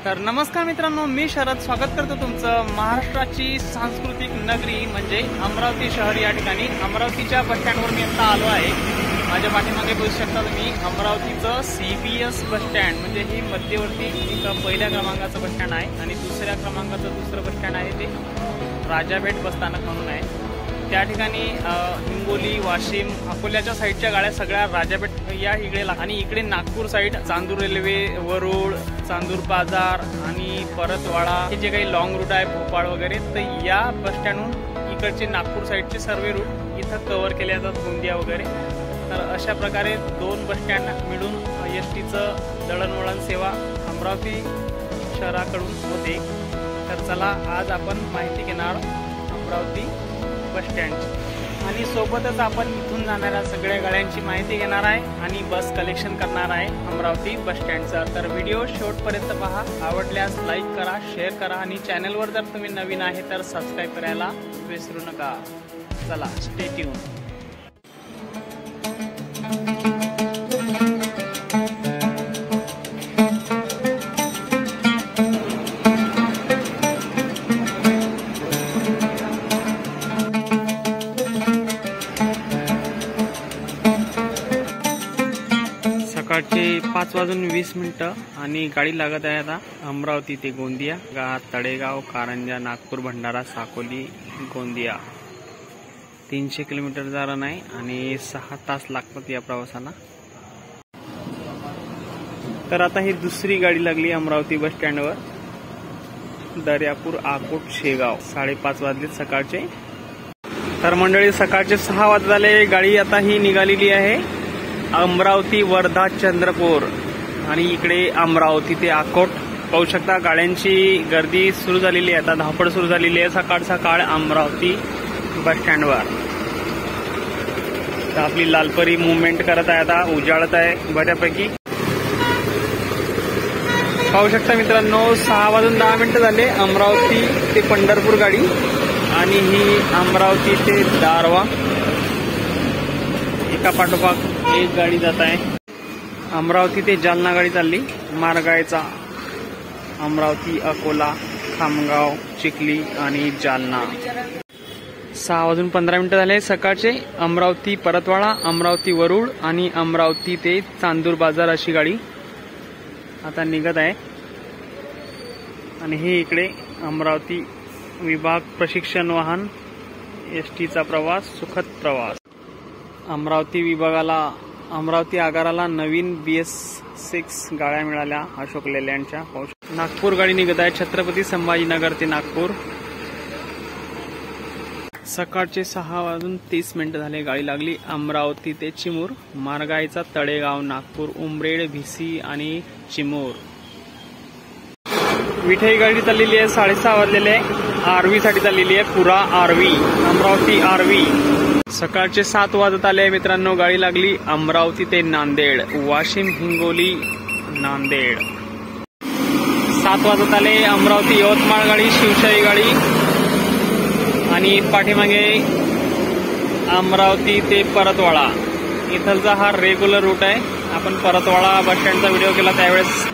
तर नमस्कार मित्रांनो, मी शरद स्वागत करतो तुमचं महाराष्ट्राची सांस्कृतिक नगरी म्हणजे अमरावती शहर या ठिकाणी अमरावतीच्या बस स्टँडवर मी आता आलो आहे। माझ्या पाठीमागे बघू शकता तुम्ही अमरावतीचं CBS बस स्टँड म्हणजे ही मध्यवर्ती एक पहिल्या क्रमांकाचं बस स्टँड आहे आणि दुसऱ्या क्रमांकाचं दुसरं बस स्टँड आहे ते राजापेठ बसस्थानक म्हणून आहे। त्या ठिकाणी हिंगोली, वाशिम, अकोल्याच्या साईडच्या गाड्या सगळ्या राजापेठ या इकडे आणि इकडे नागपूर साईड, चांदूर रेल्वे, वरुड, चांदूर बाजार आणि परतवाडा हे जे काही लॉंग रूट आहे भोपाळ वगैरे, तर या बस स्टँडहून इकडचे नागपूर साईडचे सर्व रूट इथं कव्हर केले जातात, गोंदिया वगैरे। तर अशा प्रकारे दोन बस स्टँड मिळून एसटीचं दळणवळण सेवा अमरावती शहराकडून होते। तर चला आज आपण माहिती घेणार अमरावती बस स्टँडची आणि सोबतच आपण इथून जाणाऱ्या सगळ्या गाड्यांची माहिती घेणार आहे आणि बस कलेक्शन करणार आहे अमरावती बस स्टँडचा। तर व्हिडिओ शेवटपर्यंत पहा, आवडल्यास लाईक करा, शेअर करा आणि चॅनलवर जर तुम्ही नवीन आहे तर सबस्क्राईब करायला विसरू नका। चला, स्टे ट्यून। सकाळचे 5:20 आणि गाडी लागत आहे आता अमरावती ते गोंदिया, तळेगाव, कारंजा, नागपूर, भंडारा, साकोली, गोंदिया। 300 किलोमीटरचा रन आहे आणि 6 तास लागतात या प्रवासाला। तर आता ही दुसरी गाडी लागली अमरावती बस स्टँडवर, दर्यापूर, आकोट, शेगाव। 5:30 वाजले सकाळचे। तर मंडळी, सकाळचे 6 वाजत आले, गाडी आता ही निघालेली आहे अमरावती, वर्धा, चंद्रपूर आणि इकडे अमरावती ते आकोट। पाहू शकता गाड्यांची गर्दी सुरू झालेली आहे, आता धावपळ सुरू झालेली आहे सकाळ सकाळ अमरावती बस स्टँडवर। तर आपली लालपरी मुवमेंट करत आहे, आता उजाळत आहे बऱ्यापैकी। पाहू शकता मित्रांनो, 6:10 झाले, अमरावती ते पंढरपूर गाडी आणि ही अमरावती ते दारवा, एका पाठोपाठ एक गाडी जात आहे। अमरावती ते जालना गाडी चालली, मार्गायचा अमरावती, अकोला, खामगाव, चिखली आणि जालना। 6:15 झाले सकाळचे, अमरावती परतवाडा, अमरावती वरुड आणि अमरावती ते चांदूर बाजार अशी गाडी आता निघत आहे। आणि हे इकडे अमरावती विभाग प्रशिक्षण वाहन एसटीचा प्रवास, सुखद प्रवास। अमरावती विभागाला, अमरावती आगाराला नवीन BS6 गाड्या मिळाल्या अशोक लेलँडच्या। नागपूर गाडी निघत आहे, छत्रपती संभाजीनगर ते नागपूर। सकाळचे 6:30 झाले, गाडी लागली अमरावती ते चिमूर, मार्गायचा, तळेगाव, नागपूर, उमरेड, भिसी आणि चिमूर। विठई गाडी चाललेली आहे, 6:30 वाजलेले, आरवी साठी चाललेली आहे, पुरा आरवी, अमरावती आरवी। सकाळचे 7 वाजत आले मित्रांनो, गाडी लागली अमरावती ते नांदेड, वाशिम, हिंगोली, नांदेड। 7 वाजत आले, अमरावती यवतमाळ गाडी, शिवशाही गाडी आणि पाठीमागे अमरावती ते परतवाडा। इथलचा हा रेग्युलर रूट आहे, आपण परतवाडा बस स्टँडचा व्हिडिओ केला त्यावेळेस।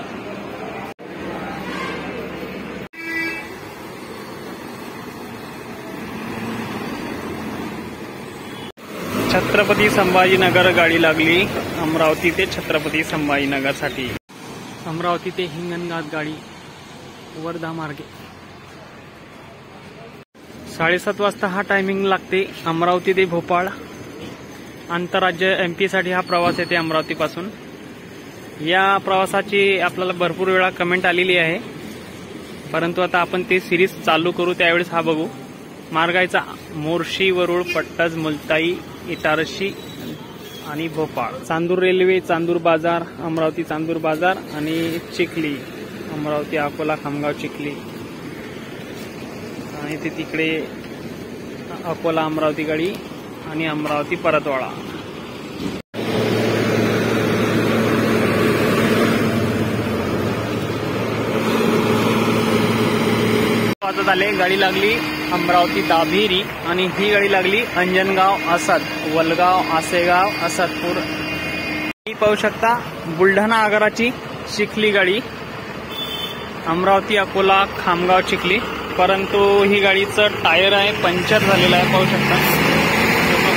छत्रपती संभाजीनगर गाडी लागली अमरावती ते छत्रपती संभाजीनगर साठी। अमरावती ते हिंगणघाट गाडी वर्धा मार्गे। 7:30 वाजता हा टायमिंग लागते अमरावती ते भोपाळ, आंतरराज्य MP साठी हा प्रवास येते अमरावती पासून। या प्रवासाची आपल्याला भरपूर वेळा कमेंट आलेली आहे, परंतु आता आपण ते सिरीज चालू करू त्यावेळेस हा बघू। मार्गायचा मोर्शी, वरुड, पट्टज, मुलताई, इटारशी आणि भोपाळ। चांदूर रेल्वे, चांदूर बाजार, अमरावती चांदूर बाजार आणि चिखली, अमरावती, अकोला, खामगाव, चिखली आणि ते तिकडे अकोला अमरावती गाडी आणि अमरावती परतवाडा। वाजत आले, गाडी लागली अमरावती दाभिरी आणि ही गाडी लागली अंजनगाव, असद, वलगाव, आसेगाव, असदपूर। ही पाहू शकता बुलढाणा आगाराची चिखली गाडी अमरावती अकोला खामगाव चिखली, परंतु ही गाडीचं टायर आहे पंक्चर झालेलं आहे, पाहू शकता.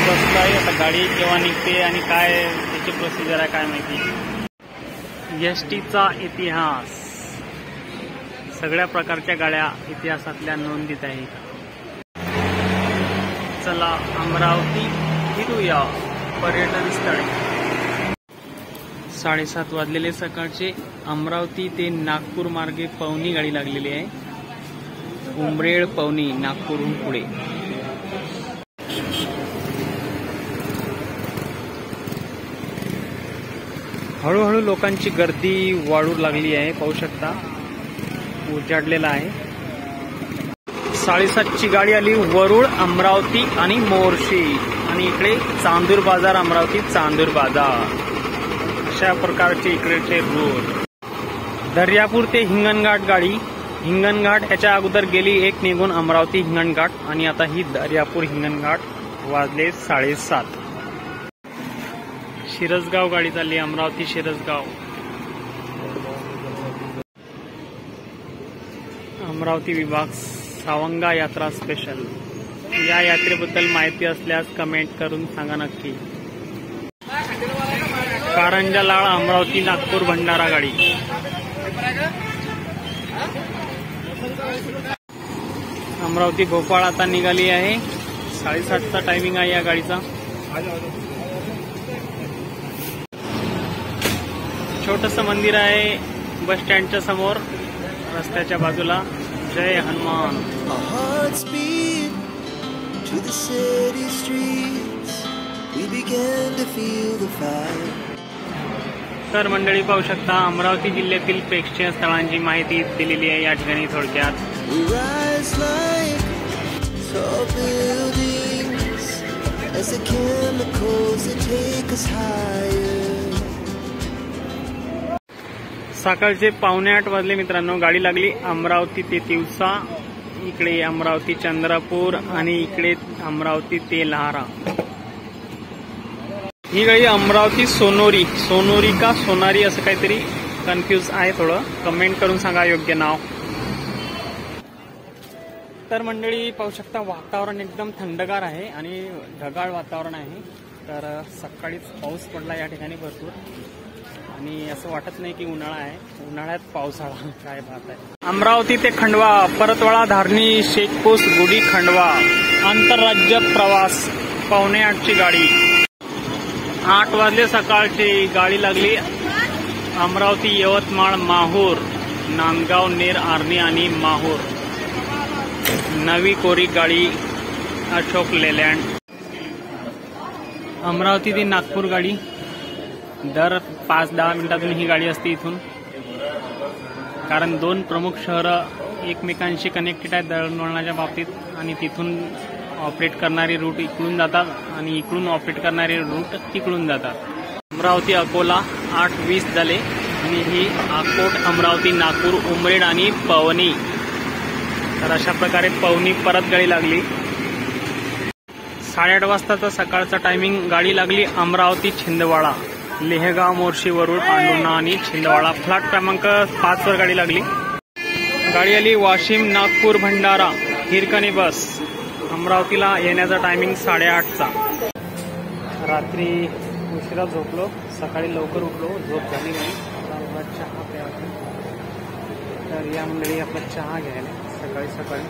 बसला आहे आता, गाडी केव्हा निघते आणि काय त्याची प्रोसिजर आहे काय माहिती. एसटीचा इतिहास, सगळ्या प्रकारच्या गाड्या इतिहासातल्या नोंदीत आहेत. चला अमरावती फिरूया पर्यटन स्थळी. 7:30 वाजलेले सकाळचे. अमरावती ते नागपूर मार्गे पवनी गाडी लागलेली आहे. उमरेड पवनी नागपूरहून पुढे. हळूहळू लोकांची गर्दी वाढू लागली आहे, पाहू शकता. उजाडलेला आहे. 7:30ची गाडी आली. वरुड, अमरावती आणि मोर्शी, आणि इकडे चांदूर बाजार, अमरावती चांदूर बाजार, अशा प्रकारचे इकडेचे रूट. दर्यापूर ते हिंगणघाट गाडी. हिंगणघाट ह्याच्या अगोदर गेली एक निघून अमरावती हिंगणघाट, आणि आता ही दर्यापूर हिंगणघाट. वाजले 7:30. शिरसगाव गाडी चालली, अमरावती शिरसगाव. अमरावती विभाग सावंगा यात्रा स्पेशल. या यात्रेबद्दल माहिती असल्यास कमेंट करून सांगा नक्की. कारंजा लाळ अमरावती नागपूर भंडारा गाडी. अमरावती भोपाळ आता निघाली आहे. 7:30चा टायमिंग आहे या गाडीचा. छोटस मंदिर आहे बस स्टँडच्या समोर, रस्त्याच्या बाजूला. जय हनुमान. तर मंडळी पाहू शकता, अमरावती जिल्ह्यातील प्रेक्षणीय स्थळांची माहिती दिलेली आहे या ठिकाणी थोडक्यात. सकाळचे 7:45 वाजले मित्रांनो. गाडी लागली अमरावती ते तिवसा, इकडे अमरावती चंद्रपूर, आणि इकडे अमरावती ते लहारा. ही गाडी अमरावती सोनोरी, सोनोरी का सोनारी असं काहीतरी कन्फ्यूज आहे थोडं. कमेंट करून सांगा योग्य नाव. तर मंडळी पाहू शकता, वातावरण एकदम थंडगार आहे आणि ढगाळ वातावरण आहे. तर सकाळीच पाऊस पडला या ठिकाणी भरपूर, आणि असं वाटत नाही की उन्हाळा आहे. उन्हाळ्यात पावसाळा, काय बात आहे. अमरावती ते खंडवा, परतवाडा, धारणी, शेखपूस, गुढी, खंडवा आंतरराज्य प्रवास. 7:45ची गाडी. 8 वाजले सकाळची. गाडी लागली अमरावती यवतमाळ माहूर, नांदगाव, नेर, आर्णी आणि माहूर. नवी कोरी गाडी अशोक लेलँड. अमरावती ते नागपूर गाडी. दर 5-10 मिनिटातून ही गाडी असते इथून, कारण 2 प्रमुख शहरं एकमेकांशी कनेक्टेड आहेत दळणवळणाच्या बाबतीत, आणि तिथून ऑपरेट करणारे रूट इकडून जातात आणि इकडून ऑपरेट करणारे रूट तिकडून जातात. अमरावती अकोला 8:20 झाले, आणि ही अकोट, अमरावती, नागपूर, उमरेड आणि पवनी. तर अशा प्रकारे पवनी परत गाडी लागली. 8:30 वाजताचा सकाळचा टायमिंग. गाडी लागली अमरावती छिंदवाडा, लेहगाव, मोर्शी, वरुड, पांडुर्णा आणि छिंदवाडा. फ्लॅट क्रमांक 5 वर गाडी लागली. गाडी आली वाशिम, नागपूर, भंडारा, हिरकणी बस. अमरावतीला येण्याचा टायमिंग 8:30चा. रात्री उशिरा झोपलो, सकाळी लवकर उठलो, झोप झाली नाही. आता चहा प्यायचा. तर या मंडळी आपला चहा घ्यायला सकाळी सकाळी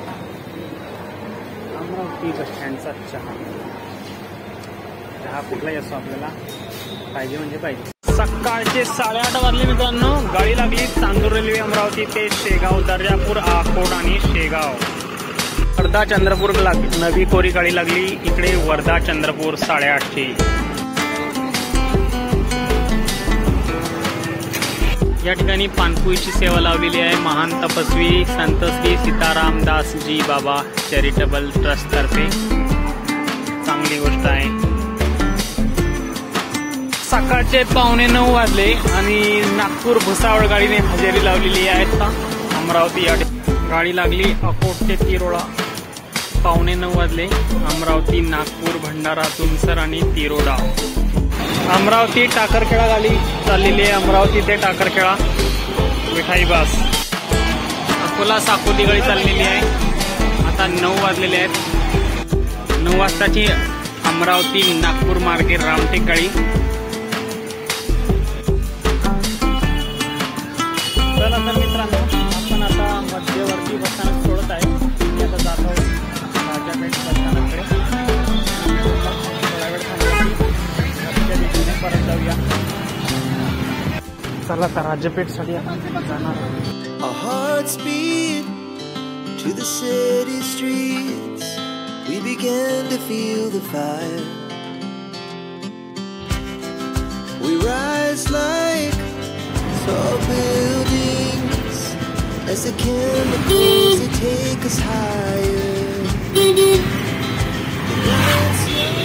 अमरावती बस स्टँडचा चहा. चहा कुठलाही असो आपल्याला पाहिजे म्हणजे पाहिजे. सकाळचे 8:30 वाजले मित्रांनो. गाडी लागली चांदूर रेल्वे, अमरावती ते शेगाव, दर्यापूर, अकोट आणि शेगाव. वर्धा चंद्रपूर नवी कोरी गाडी लागली. इकडे वर्धा चंद्रपूर 8:30ची. या ठिकाणी पानपुईची सेवा लावलेली आहे महान तपस्वी संत श्री सीतारामदासजी बाबा चॅरिटेबल ट्रस्ट तर्फे. चांगली गोष्ट आहे. सकाळचे 8:45 वाजले आणि नागपूर भुसावळ गाडीने हजेरी लावलेली आहे. अमरावती या गाडी लागली अकोट ते तिरोडा. 8:45 वाजले. अमरावती, नागपूर, भंडारा, तुमसर आणि तिरोडा. अमरावती टाकरखेडा गाडी चाललेली आहे. अमरावती ते टाकरखेडा विठाई बस. अकोला साकोली गाडी चाललेली आहे। आता 9 वाजलेले आहेत। 9 वाजताची अमरावती नागपूर मार्गे रामटेक गाडी। चला तर मित्रांनो, आपण आता मध्यवर्ती बसस्थानक सोडत आहे। मी आता जात आहोत राजापेठ बसस्थानकडे। थोडा वेळ थांबून रस्त्या दिशेने परत जाऊया। चला तर राजापेठ साठी आपण जाणार। Our hearts beat to the city streets. We began to feel the fire. We rise like tall buildings as the chemicals they take us higher.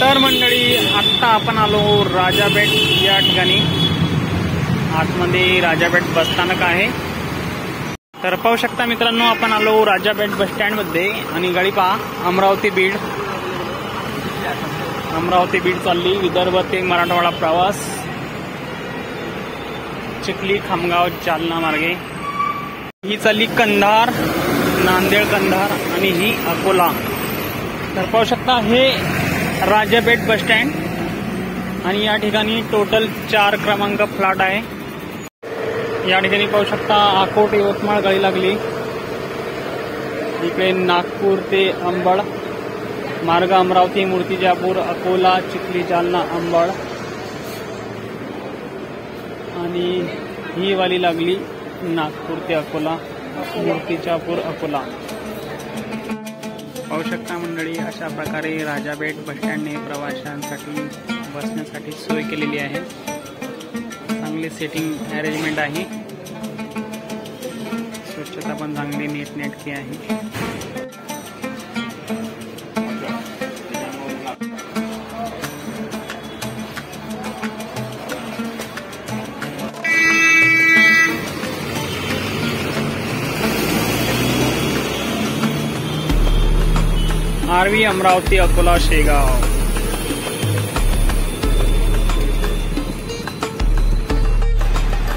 तर मंडळी, आत्ता आपण आलो राजापेठ या ठिकाणी। आतमध्ये राजापेठ बसस्थानक आहे। तर पाहू शकता मित्रांनो, आपण आलो राजापेठ बस स्टँड मध्ये आणि गाडी पहा अमरावती बीड। अमरावती बीड चालली, विदर्भ ते मराठवाडा प्रवास, चिखली खामगाव जालना मार्गे। ही चालली कंधार, नांदेड कंधार आणि ही अकोला। तर पाहू शकता हे राजापेठ बस स्टँड आणि या ठिकाणी टोटल 4 क्रमांक फ्लॅट आहे। या ठिकाणी पाहू शकता अकोट यवतमाळ गाडी लागली। इकडे नागपूर ते अंबड मार्ग, अमरावती मूर्तिजापूर अकोला चिखली जालना अंबड, आणि ही वाली लागली नागपूर ते अकोला मूर्तिजापूर अकोला। पाहू शकता मंडळी, अशा प्रकारे राजापेठ बस स्टँडने प्रवाशांसाठी बसण्यासाठी सोय केलेली आहे। चांगली सेटिंग अरेंजमेंट आहे, स्वच्छता पण चांगली नीटनेटकी आहे। आरवी अमरावती अकोला शेगाव।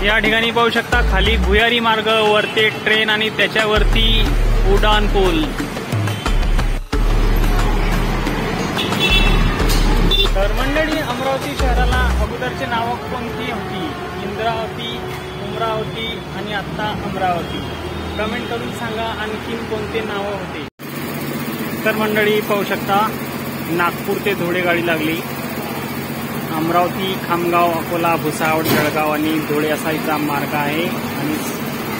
या ठिकाणी पाहू शकता खाली भुयारी मार्ग, वरती ट्रेन आणि त्याच्यावरती उड्डाण पूल। तर मंडळी, अमरावती शहराला अगोदरची नावं कोणती होती? इंद्रावती, उमरावती आणि आता अमरावती। कमेंट करून सांगा आणखीन कोणते नावं होते। तर मंडळी पाहू शकता नागपूर ते धुळे गाडी लागली। अमरावती खामगाव अकोला भुसावळ जळगाव आणि धुळे असा इथला मार्ग आहे आणि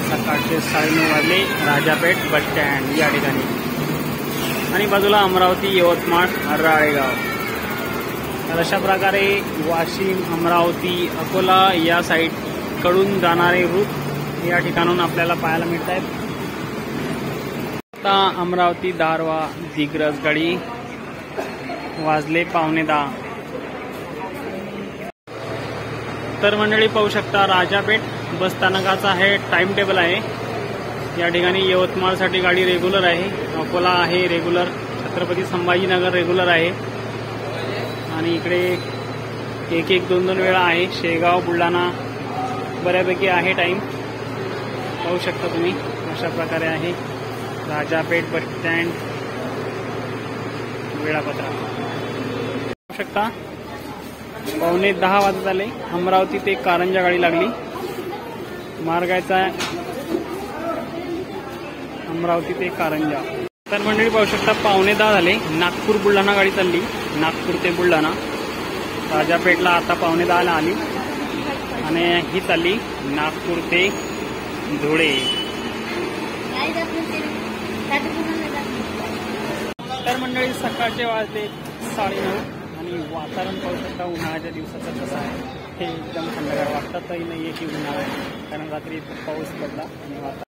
सकाळचे 9:30 वाजले राजापेठ बस स्टँड या ठिकाणी, आणि बाजूला अमरावती यवतमाळ राळेगाव। तर अशा प्रकारे वाशिम अमरावती अकोला या साईड कडून जाणारे रूट या ठिकाणून आपल्याला पाहायला मिळत आहेत। आता अमरावती दारवा दिग्रज गाडी, वाजले 9:15। तर मंडळी पाहू शकता राजापेठ बस स्थानकाचा हे टाइम टेबल आहे। या ठिकाणी यवतमाळसाठी गाडी रेग्युलर आहे, अकोला आहे रेग्युलर, छत्रपती संभाजीनगर रेग्युलर आहे, आणि इकडे 1-1, 2-2 वेळा आहे। शेगाव बुलढाणा बऱ्यापैकी आहे टाइम, पाहू शकता तुम्ही। अशा प्रकारे आहे राजापेठ बस स्टँड वेळापत्रक। पाहू शकता 9:15 वाजत आले। अमरावती ते कारंजा गाडी लागली, मार्गाचा अमरावती ते कारंजा। तर मंडळी पाहू शकता 9:15 झाले। नागपूर बुलढाणा गाडी चालली, नागपूर ते बुलढाणा। राजापेठला आता 9:15 आली आणि ही चालली नागपूर ते धुळे। तर मंडळी सकाळचे वाजले 9:30 आणि वातावरण पाहू शकता उन्हाळ्याच्या दिवसाचं कसं आहे। हे एकदम थंडगार वाटतही नाहीये की उन्हाळा आहे, कारण रात्री पाऊस पडला आणि वातावरण